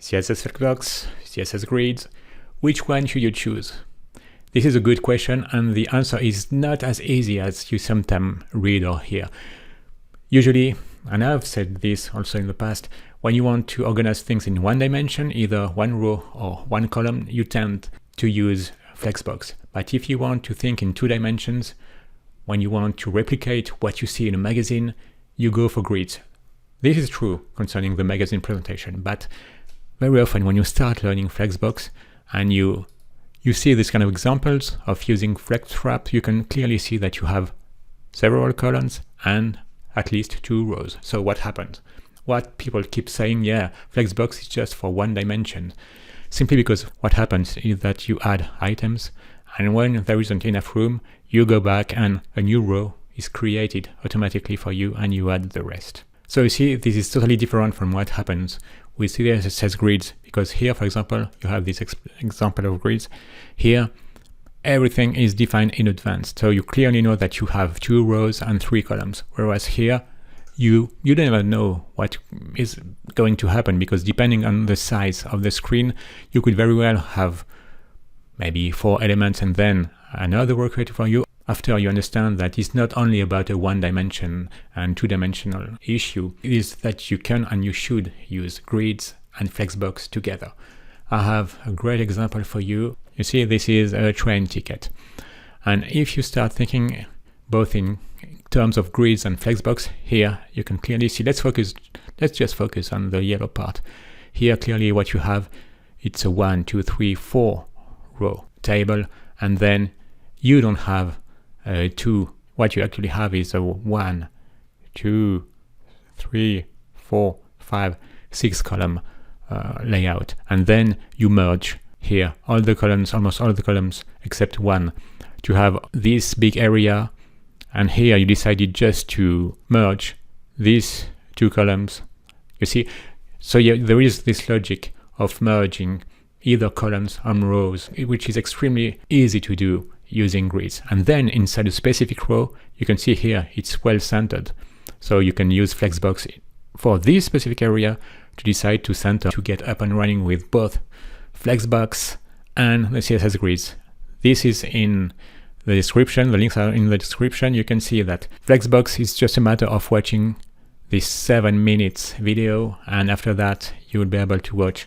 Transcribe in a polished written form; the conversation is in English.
CSS Flexbox, CSS Grids, which one should you choose? This is a good question, and the answer is not as easy as you sometimes read or hear. Usually, and I've said this also in the past, when you want to organize things in one dimension, either one row or one column, you tend to use Flexbox. But if you want to think in 2 dimensions, when you want to replicate what you see in a magazine, you go for grids. This is true concerning the magazine presentation, but very often when you start learning Flexbox and you see these kind of examples of using flex wrap, you can clearly see that you have several columns and at least 2 rows. So what happens? What people keep saying, yeah, Flexbox is just for 1 dimension. Simply because what happens is that you add items, and when there isn't enough room, you go back and a new row is created automatically for you and you add the rest. So you see, this is totally different from what happens with CSS Grids, because here, for example, you have this example of grids. Here, everything is defined in advance. So you clearly know that you have 2 rows and 3 columns, whereas here, you don't even know what is going to happen, because depending on the size of the screen, you could very well have maybe 4 elements and then another row created for you, after you understand that it's not only about a 1 dimension and 2-dimensional issue. It is that you can and you should use grids and Flexbox together. I have a great example for you. You see, this is a train ticket. And if you start thinking both in terms of grids and Flexbox, here you can clearly see, let's just focus on the yellow part. Here clearly what you have, it's a 1, 2, 3, 4 row table, and then you don't have 2. What you actually have is a 1, 2, 3, 4, 5, 6 column layout, and then you merge here all the columns, almost all the columns except one, to have this big area. And here you decided just to merge these 2 columns. You see, so yeah, there is this logic of merging either columns or rows, which is extremely easy to do using grids. And then inside a specific row, you can see here it's well centered. So you can use Flexbox for this specific area to decide to center, to get up and running with both Flexbox and the CSS Grids. This is in the description, the links are in the description. You can see that Flexbox is just a matter of watching this 7 minutes video, and after that you will be able to watch